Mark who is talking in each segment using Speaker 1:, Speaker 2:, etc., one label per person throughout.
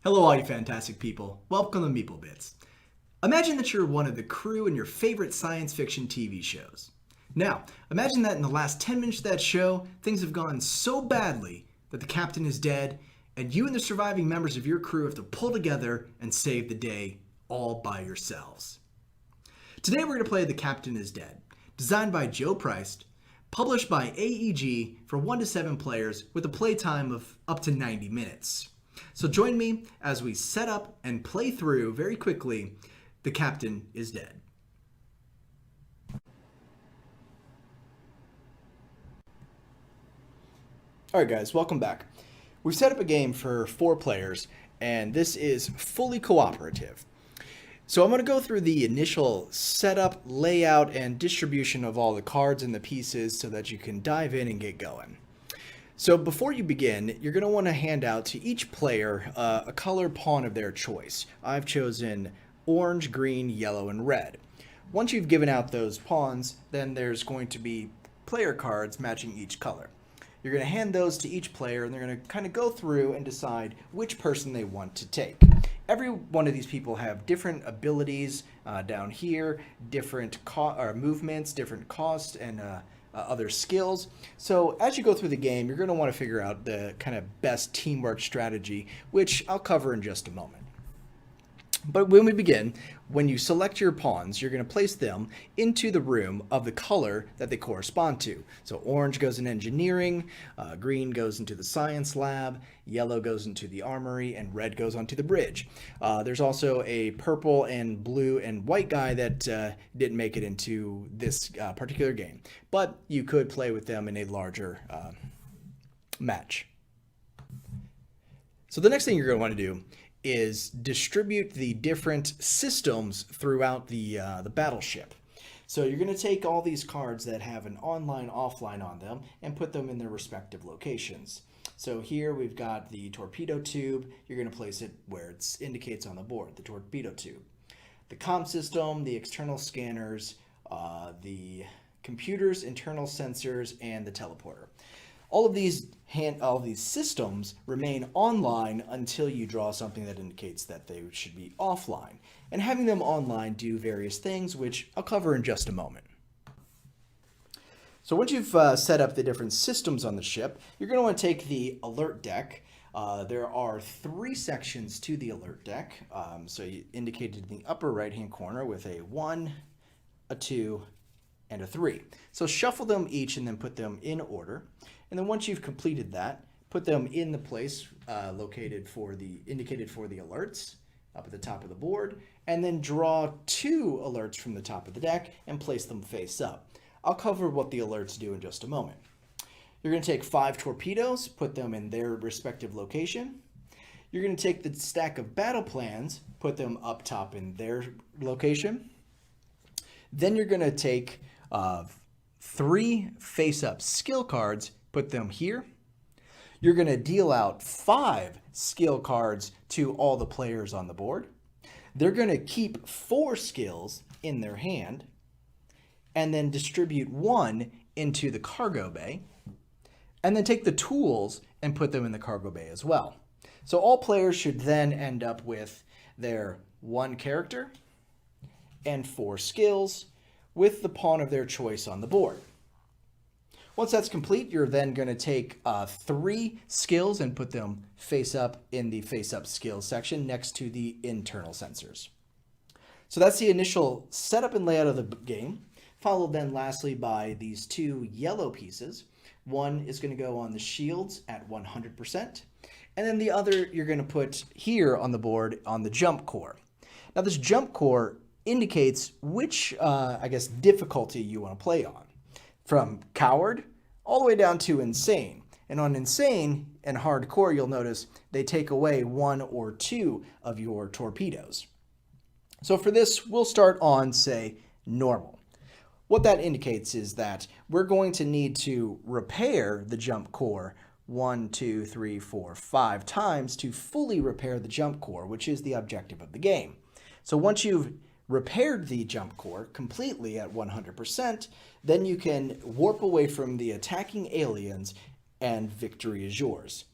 Speaker 1: Hello all you fantastic people. Welcome to Meeple Bits. Imagine that you're one of the crew in your favorite science fiction TV shows. Now, imagine that in the last 10 minutes of that show, things have gone so badly that the captain is dead, and you and the surviving members of your crew have to pull together and save the day all by yourselves. Today we're going to play The Captain is Dead, designed by Joe Price, published by AEG for 1 to 7 players with a playtime of up to 90 minutes. So join me as we set up and play through very quickly The Captain is Dead. Alright guys, welcome back. We've set up a game for 4 players, and this is fully cooperative. So I'm going to go through the initial setup, layout, and distribution of all the cards and the pieces so that you can dive in and get going. So before you begin, you're going to want to hand out to each player a color pawn of their choice. I've chosen orange, green, yellow, and red. Once you've given out those pawns, then there's going to be player cards matching each color. You're going to hand those to each player, and they're going to kind of go through and decide which person they want to take. Every one of these people have different abilities down here, different movements, different costs, and other skills. So as you go through the game, you're going to want to figure out the kind of best teamwork strategy, which I'll cover in just a moment. But when we begin, when you select your pawns, you're going to place them into the room of the color that they correspond to. So orange goes in engineering, green goes into the science lab, yellow goes into the armory, and red goes onto the bridge. There's also a purple and blue and white guy that didn't make it into this particular game, but you could play with them in a larger match. So the next thing you're going to want to do is distribute the different systems throughout the battleship. So you're going to take all these cards that have an online, offline on them and put them in their respective locations. So here we've got the torpedo tube. You're going to place it where it indicates on the board, the torpedo tube. The comm system, the external scanners, the computers, internal sensors, and the teleporter. All of these systems remain online until you draw something that indicates that they should be offline. And having them online do various things, which I'll cover in just a moment. So once you've set up the different systems on the ship, you're going to want to take the alert deck. There are 3 sections to the alert deck. So you indicated in the upper right-hand corner with a 1, a 2, and a 3. So shuffle them each and then put them in order. And then once you've completed that, put them in the place indicated for the alerts up at the top of the board, and then draw 2 alerts from the top of the deck and place them face up. I'll cover what the alerts do in just a moment. You're going to take 5 torpedoes, put them in their respective location. You're going to take the stack of battle plans, put them up top in their location. Then you're going to take 3 face-up skill cards, put them here. You're going to deal out 5 skill cards to all the players on the board. They're going to keep 4 skills in their hand and then distribute 1 into the cargo bay, and then take the tools and put them in the cargo bay as well. So all players should then end up with their 1 character and 4 skills with the pawn of their choice on the board. Once that's complete, you're then going to take 3 skills and put them face up in the face up skills section next to the internal sensors. So that's the initial setup and layout of the game, followed then lastly by these 2 yellow pieces. One is going to go on the shields at 100%, and then the other you're going to put here on the board on the jump core. Now this jump core indicates which, difficulty you want to play on. From coward all the way down to insane. And on insane and hardcore, you'll notice they take away 1 or 2 of your torpedoes. So for this, we'll start on, say, normal. What that indicates is that we're going to need to repair the jump core 1, 2, 3, 4, 5 times to fully repair the jump core, which is the objective of the game. So once you've repaired the jump core completely at 100%, then you can warp away from the attacking aliens and victory is yours.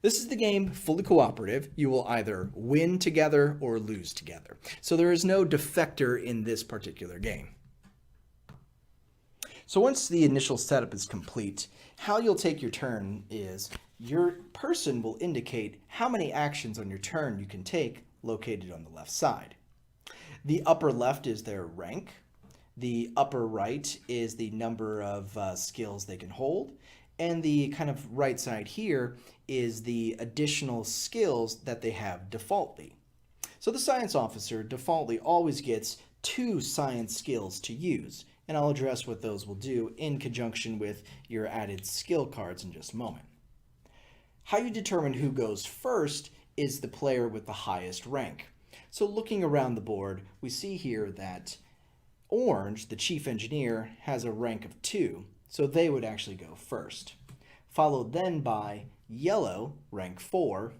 Speaker 1: This is the game fully cooperative. You will either win together or lose together. So there is no defector in this particular game. So once the initial setup is complete, how you'll take your turn is your person will indicate how many actions on your turn you can take located on the left side. The upper left is their rank. The upper right is the number of skills they can hold. And the kind of right side here is the additional skills that they have defaultly. So the science officer defaultly always gets 2 science skills to use. And I'll address what those will do in conjunction with your added skill cards in just a moment. How you determine who goes first is the player with the highest rank. So looking around the board, we see here that orange, the chief engineer, has a rank of 2, so they would actually go first. Followed then by yellow, rank 4.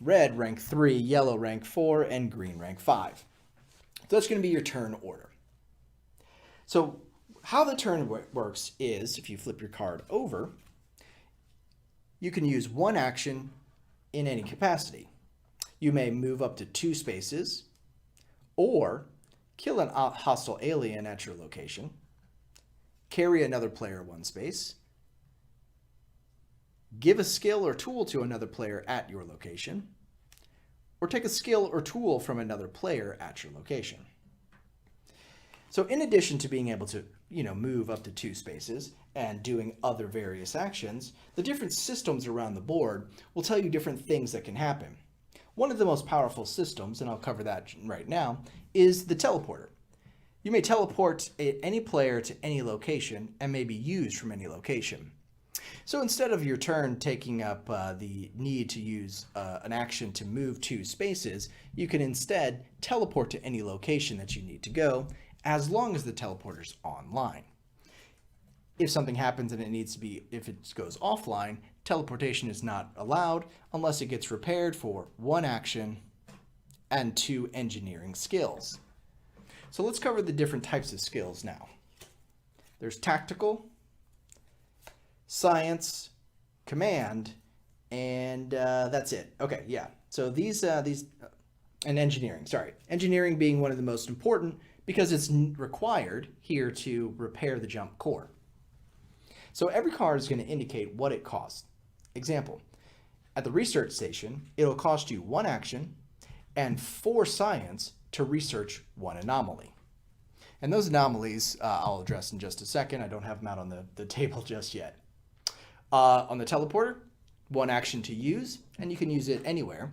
Speaker 1: Red, rank 3, yellow, rank 4, and green, rank 5. So that's going to be your turn order. So how the turn works is, if you flip your card over, you can use 1 action in any capacity. You may move up to 2 spaces, or kill a hostile alien at your location, carry another player 1 space, give a skill or tool to another player at your location, or take a skill or tool from another player at your location. So in addition to being able to, move up to 2 spaces and doing other various actions, the different systems around the board will tell you different things that can happen. One of the most powerful systems, and I'll cover that right now, is the teleporter. You may teleport any player to any location and may be used from any location. So instead of your turn taking up the need to use an action to move 2 spaces, you can instead teleport to any location that you need to go, as long as the teleporter's online. If something happens and if it goes offline, teleportation is not allowed unless it gets repaired for 1 action and 2 engineering skills. So let's cover the different types of skills now. There's tactical, science, command, and that's it. Okay, yeah. So these and engineering. Engineering being one of the most important because it's required here to repair the jump core. So every card is going to indicate what it costs. Example, at the research station, it'll cost you 1 action and 4 science to research 1 anomaly. And those anomalies I'll address in just a second. I don't have them out on the table just yet. On the teleporter, 1 action to use, and you can use it anywhere.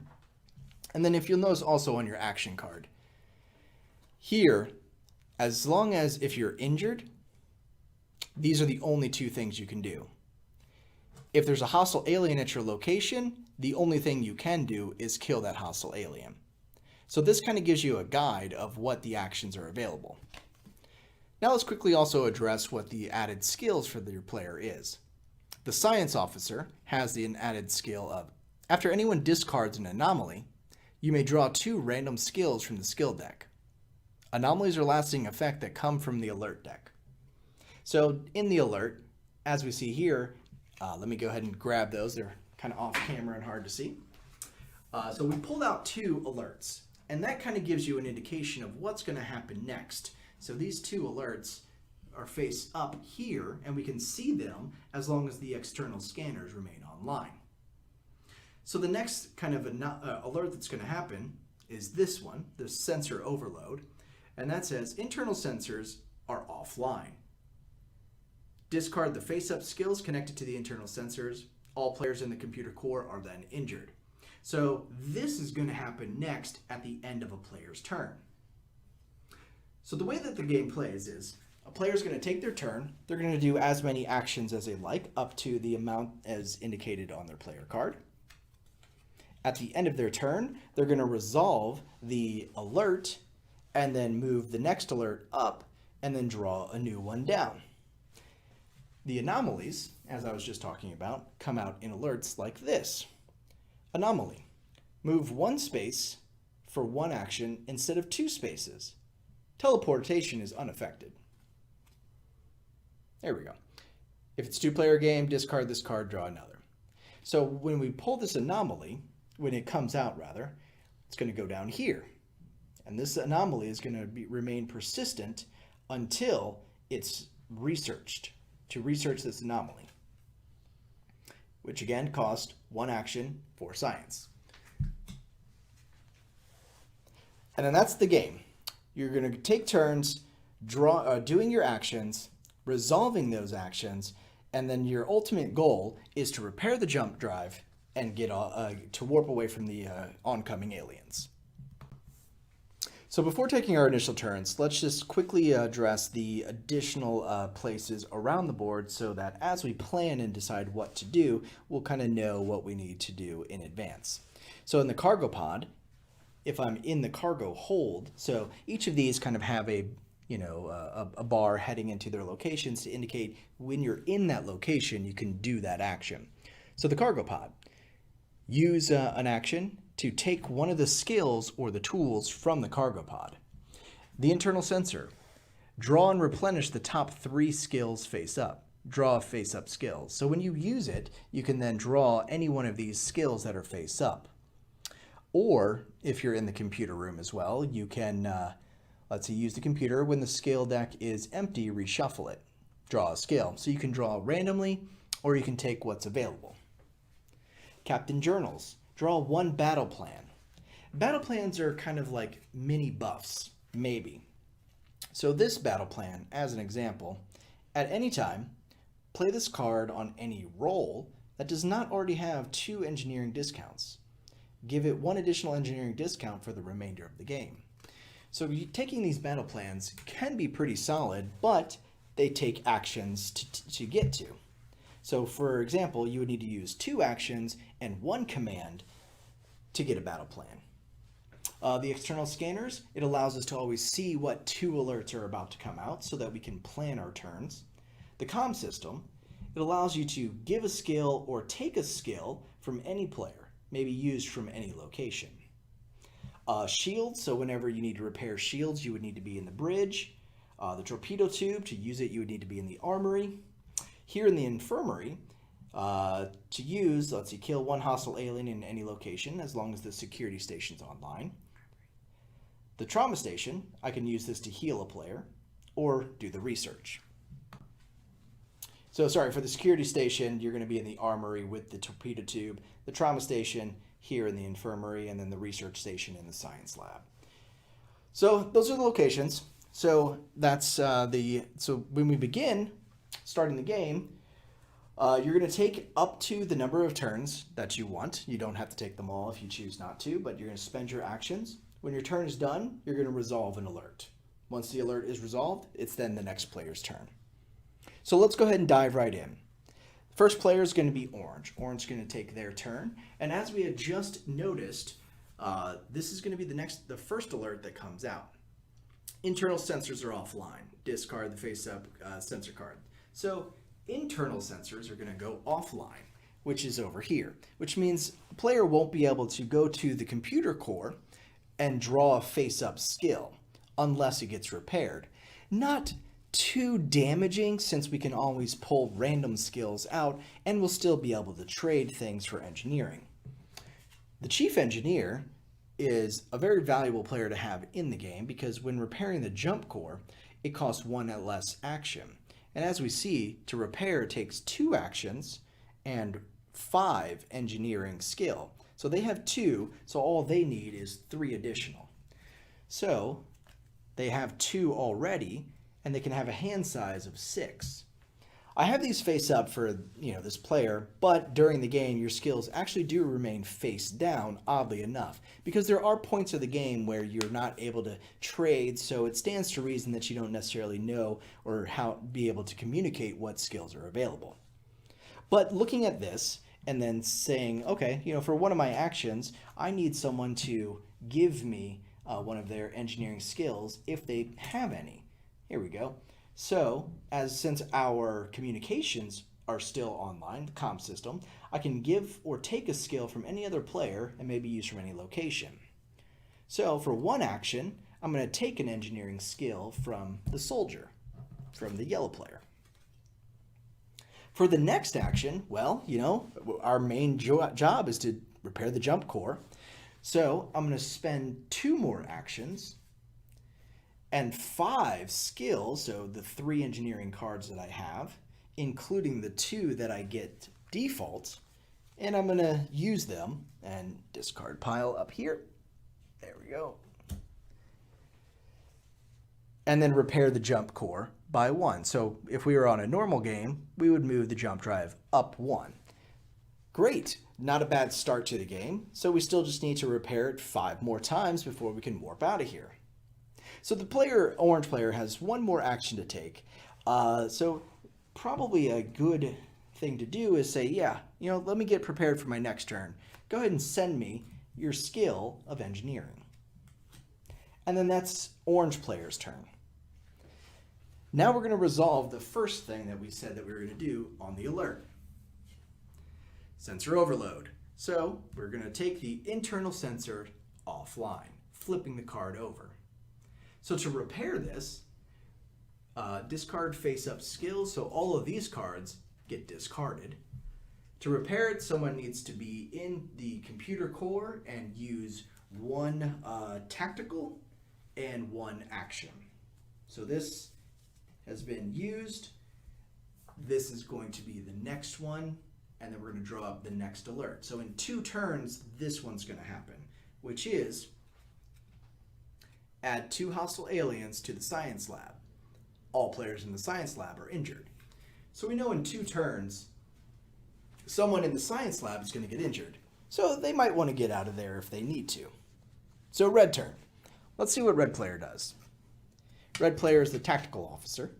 Speaker 1: And then if you'll notice also on your action card, here, as long as if you're injured, these are the only 2 things you can do. If there's a hostile alien at your location, the only thing you can do is kill that hostile alien. So this kind of gives you a guide of what the actions are available. Now let's quickly also address what the added skills for your player is. The science officer has an added skill of, after anyone discards an anomaly, you may draw 2 random skills from the skill deck. Anomalies are lasting effect that come from the alert deck. So in the alert, as we see here, let me go ahead and grab those. They're kind of off camera and hard to see. So we pulled out 2 alerts, and that kind of gives you an indication of what's going to happen next. So these 2 alerts are face up here, and we can see them as long as the external scanners remain online. So the next kind of alert that's going to happen is this one, the sensor overload, and that says internal sensors are offline. Discard the face-up skills connected to the internal sensors. All players in the computer core are then injured. So this is going to happen next at the end of a player's turn. So the way that the game plays is a player is going to take their turn. They're going to do as many actions as they like, up to the amount as indicated on their player card. At the end of their turn, they're going to resolve the alert and then move the next alert up and then draw a new one down. The anomalies, as I was just talking about, come out in alerts like this. Anomaly. Move 1 space for 1 action instead of 2 spaces. Teleportation is unaffected. There we go. If it's a 2-player game, discard this card, draw another. So when we pull this anomaly, when it comes out rather, it's going to go down here. And this anomaly is going to remain persistent until it's researched, to research this anomaly, which again cost 1 action for science. And then that's the game. You're going to take turns doing your actions, resolving those actions, and then your ultimate goal is to repair the jump drive and get to warp away from the oncoming aliens. So before taking our initial turns, let's just quickly address the additional places around the board so that as we plan and decide what to do, we'll kind of know what we need to do in advance. So in the cargo pod, if I'm in the cargo hold, so each of these kind of have a bar heading into their locations to indicate when you're in that location, you can do that action. So the cargo pod, use an action to take one of the skills or the tools from the cargo pod. The internal sensor, draw and replenish the top 3 skills face up. Draw face up skills. So when you use it, you can then draw any one of these skills that are face up. Or if you're in the computer room as well, you can, let's say, use the computer. When the skill deck is empty, reshuffle it. Draw a skill. So you can draw randomly, or you can take what's available. Captain Journals. Draw 1 battle plan. Battle plans are kind of like mini buffs, maybe. So this battle plan, as an example, at any time, play this card on any roll that does not already have 2 engineering discounts. Give it 1 additional engineering discount for the remainder of the game. So taking these battle plans can be pretty solid, but they take actions to get to. So for example, you would need to use 2 actions and 1 command to get a battle plan. The external scanners, it allows us to always see what 2 alerts are about to come out so that we can plan our turns. The comm system, it allows you to give a skill or take a skill from any player, maybe used from any location. Shields, so whenever you need to repair shields, you would need to be in the bridge. The torpedo tube, to use it, you would need to be in the armory. Here in the infirmary, to use, let's see, kill 1 hostile alien in any location as long as the security station's online. The trauma station, I can use this to heal a player or do the research. So sorry, for the security station, you're going to be in the armory with the torpedo tube, the trauma station here in the infirmary, and then the research station in the science lab. So those are the locations. So that's so when we begin starting the game, you're going to take up to the number of turns that you want. You don't have to take them all if you choose not to, but you're going to spend your actions. When your turn is done, you're going to resolve an alert. Once the alert is resolved, it's then the next player's turn. So let's go ahead and dive right in. First player is going to be Orange. Orange is going to take their turn. And as we had just noticed, this is going to be the first alert that comes out. Internal sensors are offline. Discard the face-up sensor card. So internal sensors are going to go offline, which is over here, which means the player won't be able to go to the computer core and draw a face-up skill unless it gets repaired. Not too damaging, since we can always pull random skills out and we'll still be able to trade things for engineering. The chief engineer is a very valuable player to have in the game because when repairing the jump core, it costs 1 less action. And as we see, to repair it takes 2 actions and 5 engineering skill. So they have 2, so all they need is 3 additional. So they have 2 already, and they can have a hand size of 6. I have these face up for this player, but during the game your skills actually do remain face down, oddly enough, because there are points of the game where you're not able to trade, so it stands to reason that you don't necessarily know or be able to communicate what skills are available. But looking at this and then saying, okay, for one of my actions, I need someone to give me one of their engineering skills if they have any. Here we go. So, since our communications are still online, the comm system, I can give or take a skill from any other player and maybe use from any location. So, for one action, I'm going to take an engineering skill from the soldier, from the yellow player. For the next action, well, our main job is to repair the jump core. So I'm going to spend 2 more actions and 5 skills, so the 3 engineering cards that I have, including the 2 that I get default, and I'm going to use them and discard pile up here. There we go. And then repair the jump core by 1. So if we were on a normal game, we would move the jump drive up 1. Great, not a bad start to the game. So we still just need to repair it 5 more times before we can warp out of here. So the orange player has 1 more action to take. So probably a good thing to do is say, yeah, let me get prepared for my next turn. Go ahead and send me your skill of engineering. And then that's orange player's turn. Now we're going to resolve the first thing that we said that we were going to do on the alert. Sensor overload. So we're going to take the internal sensor offline, flipping the card over. So to repair this, discard face-up skills, so all of these cards get discarded. To repair it, someone needs to be in the computer core and use 1 tactical and 1 action. So this has been used. This is going to be the next one, and then we're going to draw up the next alert. So in 2 turns, this one's going to happen, which is add 2 hostile aliens to the science lab. All players in the science lab are injured. So we know in 2 turns, someone in the science lab is going to get injured. So they might want to get out of there if they need to. So red turn. Let's see what red player does. Red player is the tactical officer.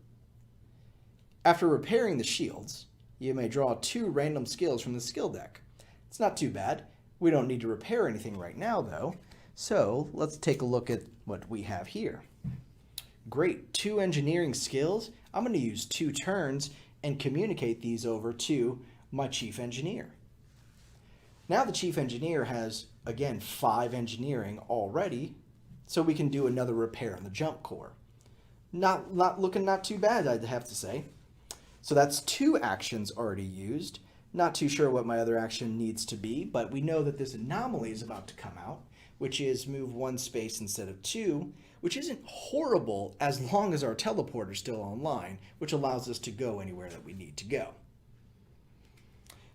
Speaker 1: After repairing the shields, you may draw 2 random skills from the skill deck. It's not too bad. We don't need to repair anything right now, though. So let's take a look at what we have here. Great, 2 engineering skills. I'm going to use 2 turns and communicate these over to my chief engineer. Now the chief engineer has, again, 5 engineering already, so we can do another repair on the jump core. Not looking too bad, I'd have to say. So that's 2 actions already used. Not too sure what my other action needs to be, but we know that this anomaly is about to come out, which is move 1 space instead of 2, which isn't horrible as long as our teleporter's still online, which allows us to go anywhere that we need to go.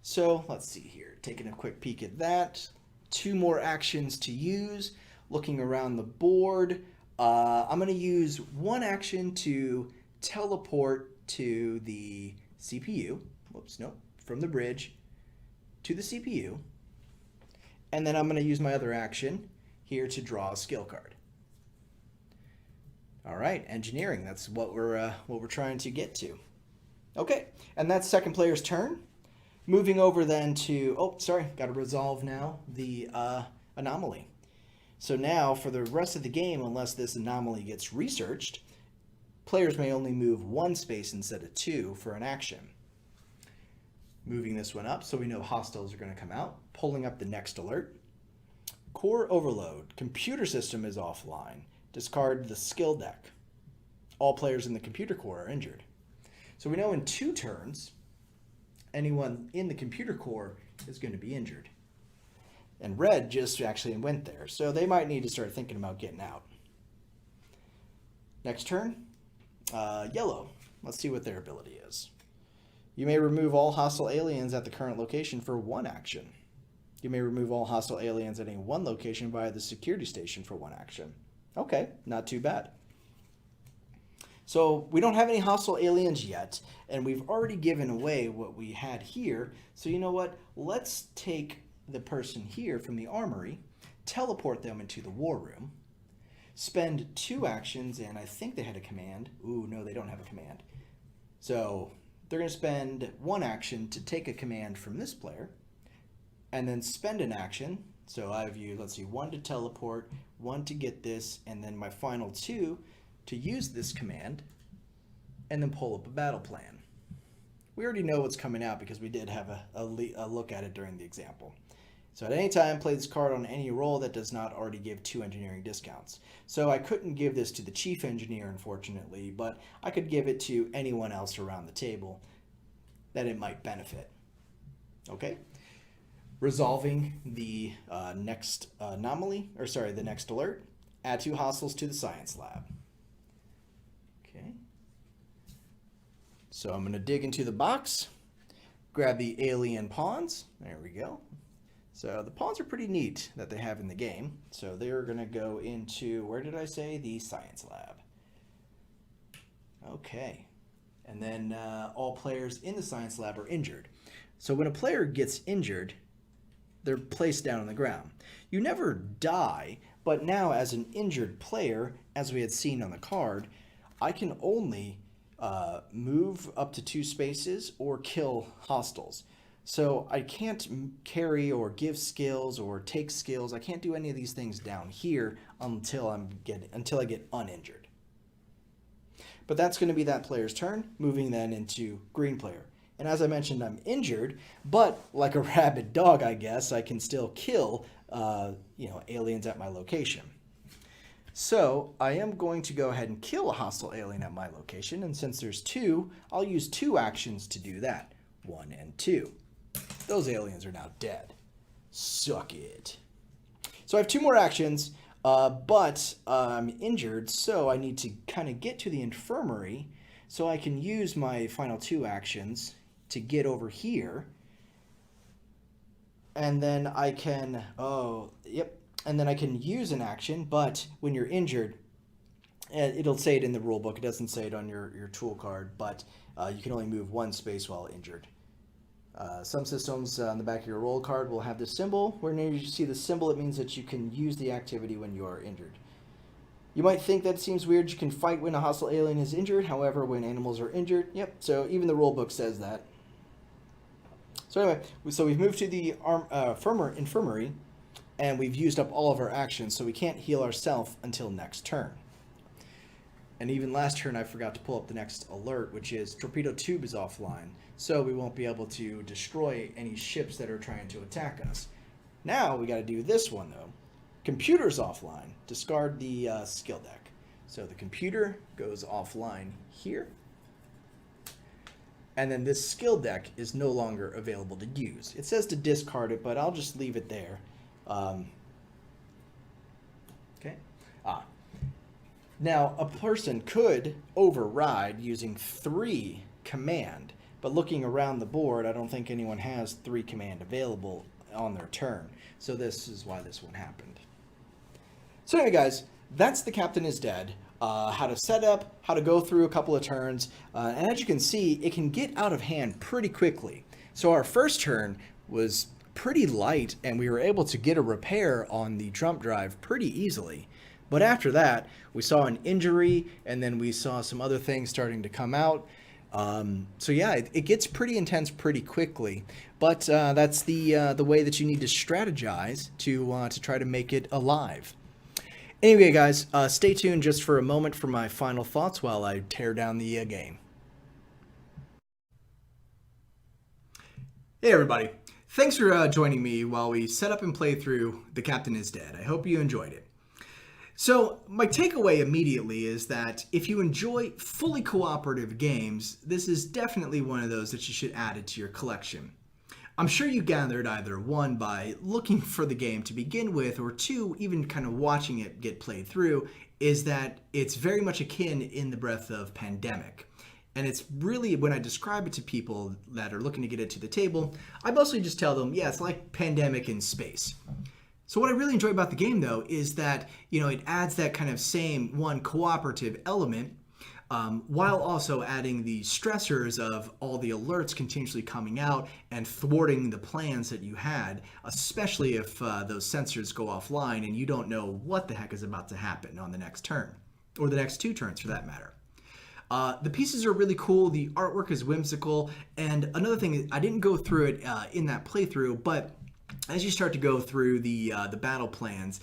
Speaker 1: So let's see here, taking a quick peek at that. 2 more actions to use. Looking around the board, I'm going to use 1 action to teleport to the CPU. Whoops, nope, from the bridge to the CPU. And then I'm going to use my other action here to draw a skill card. All right, engineering, that's what we're trying to get to. Okay, and that's second player's turn. Moving over then to, got to resolve now the anomaly. So now for the rest of the game, unless this anomaly gets researched, players may only move 1 space instead of 2 for an action. Moving this one up so we know hostiles are going to come out. Pulling up the next alert. Core overload. Computer system is offline. Discard the skill deck. All players in the computer core are injured. So we know in 2 turns, anyone in the computer core is going to be injured. And red just actually went there, so they might need to start thinking about getting out. Next turn, yellow. Let's see what their ability is. You may remove all hostile aliens at the current location for 1 action. You may remove all hostile aliens at any 1 location via the security station for 1 action. Okay, not too bad. So we don't have any hostile aliens yet, and we've already given away what we had here. So you know what? Let's take the person here from the armory, teleport them into the war room, spend 2 actions, and I think they had a command. Ooh, no, they don't have a command. So they're going to spend 1 action to take a command from this player, and then spend an action. So I have you, let's see, 1 to teleport, 1 to get this, and then my final 2 to use this command, and then pull up a battle plan. We already know what's coming out because we did have a look at it during the example. So at any time, play this card on any roll that does not already give 2 engineering discounts. So I couldn't give this to the chief engineer, unfortunately, but I could give it to anyone else around the table. that it might benefit. Okay? Resolving the next anomaly, or sorry, the next alert. Add 2 hostiles to the science lab. Okay. So I'm going to dig into the box, grab the alien pawns. There we go. So the pawns are pretty neat that they have in the game. So they're going to go into, where did I say? The science lab. Okay. And then all players in the science lab are injured. So when a player gets injured, they're placed down on the ground. You never die, but now as an injured player, as we had seen on the card, I can only move up to 2 spaces or kill hostiles. So I can't carry or give skills or take skills. I can't do any of these things down here until I get uninjured. But that's going to be that player's turn, moving then into green player. And as I mentioned, I'm injured, but like a rabid dog, I guess, I can still kill aliens at my location. So I am going to go ahead and kill a hostile alien at my location, and since there's 2, I'll use 2 actions to do that. 1 and 2. Those aliens are now dead. Suck it. So I have 2 more actions, but I'm injured, so I need to kind of get to the infirmary so I can use my final 2 actions to get over here. And then I can, and then I can use an action, but when you're injured, it'll say it in the rule book. It doesn't say it on your tool card, but you can only move 1 space while injured. Some systems on the back of your roll card will have this symbol. When you see the symbol, it means that you can use the activity when you are injured. You might think that seems weird. You can fight when a hostile alien is injured. However, when animals are injured, so even the rule book says that. So anyway, we've moved to the infirmary, and we've used up all of our actions, so we can't heal ourselves until next turn. And even last turn, I forgot to pull up the next alert, which is torpedo tube is offline, so we won't be able to destroy any ships that are trying to attack us. Now we got to do this one though. Computer's offline. Discard the skill deck. So the computer goes offline here. And then this skill deck is no longer available to use. It says to discard it, but I'll just leave it there. Okay. Now, a person could override using 3 command, but looking around the board, I don't think anyone has 3 command available on their turn. So this is why this one happened. So anyway, guys, that's The Captain is Dead. How to set up, how to go through a couple of turns, and as you can see, it can get out of hand pretty quickly. So our first turn was pretty light, and we were able to get a repair on the jump drive pretty easily. But after that, we saw an injury, and then we saw some other things starting to come out. So yeah, it gets pretty intense pretty quickly. But that's the way that you need to strategize to try to make it alive. Anyway, guys, stay tuned just for a moment for my final thoughts while I tear down the game. Hey, everybody. Thanks for joining me while we set up and play through The Captain is Dead. I hope you enjoyed it. So, my takeaway immediately is that if you enjoy fully cooperative games, this is definitely one of those that you should add it to your collection. I'm sure you gathered either 1, by looking for the game to begin with, or 2, even kind of watching it get played through, is that it's very much akin in the breadth of Pandemic. And it's really, when I describe it to people that are looking to get it to the table, I mostly just tell them, yeah, it's like Pandemic in space. So what I really enjoy about the game, though, is that, it adds that kind of same cooperative element, while also adding the stressors of all the alerts continuously coming out and thwarting the plans that you had, especially if those sensors go offline and you don't know what the heck is about to happen on the next turn, or the next 2 turns for that matter. The pieces are really cool, the artwork is whimsical, and another thing, I didn't go through it in that playthrough, but as you start to go through the battle plans,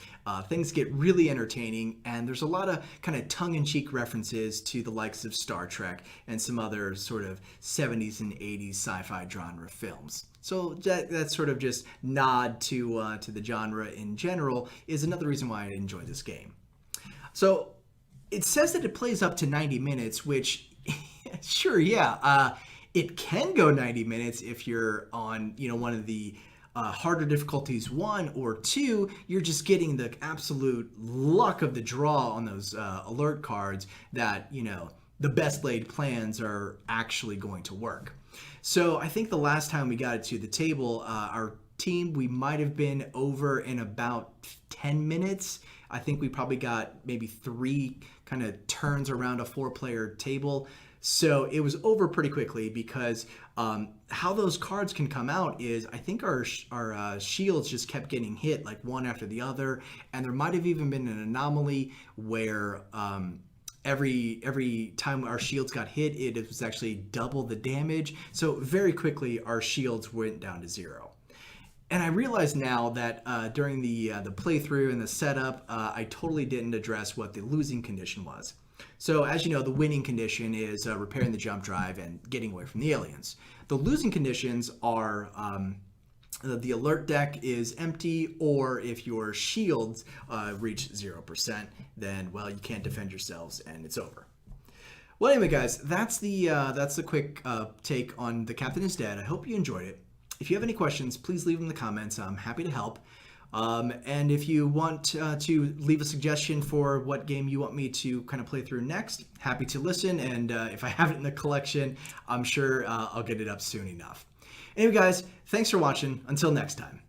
Speaker 1: things get really entertaining, and there's a lot of kind of tongue-in-cheek references to the likes of Star Trek and some other sort of 70s and 80s sci-fi genre films. So that sort of just nod to the genre in general is another reason why I enjoy this game. So it says that it plays up to 90 minutes, which, sure, yeah. It can go 90 minutes if you're on, one of the harder difficulties, 1 or 2. You're just getting the absolute luck of the draw on those alert cards that, the best laid plans are actually going to work. So I think the last time we got it to the table, our team, we might have been over in about 10 minutes. I think we probably got maybe 3 kind of turns around a 4-player table. So it was over pretty quickly because how those cards can come out is I think our shields just kept getting hit like one after the other. And there might have even been an anomaly where every time our shields got hit, it was actually double the damage. So very quickly, our shields went down to 0. And I realize now that during the playthrough and the setup, I totally didn't address what the losing condition was. So as you know, the winning condition is repairing the jump drive and getting away from the aliens. The losing conditions are the alert deck is empty, or if your shields reach 0%, then, well, you can't defend yourselves and it's over. Well, anyway, guys, that's the quick take on The Captain is Dead. I hope you enjoyed it. If you have any questions, please leave them in the comments. I'm happy to help. And if you want to leave a suggestion for what game you want me to kind of play through next, happy to listen. And if I have it in the collection, I'm sure I'll get it up soon enough. Anyway, guys, thanks for watching. Until next time.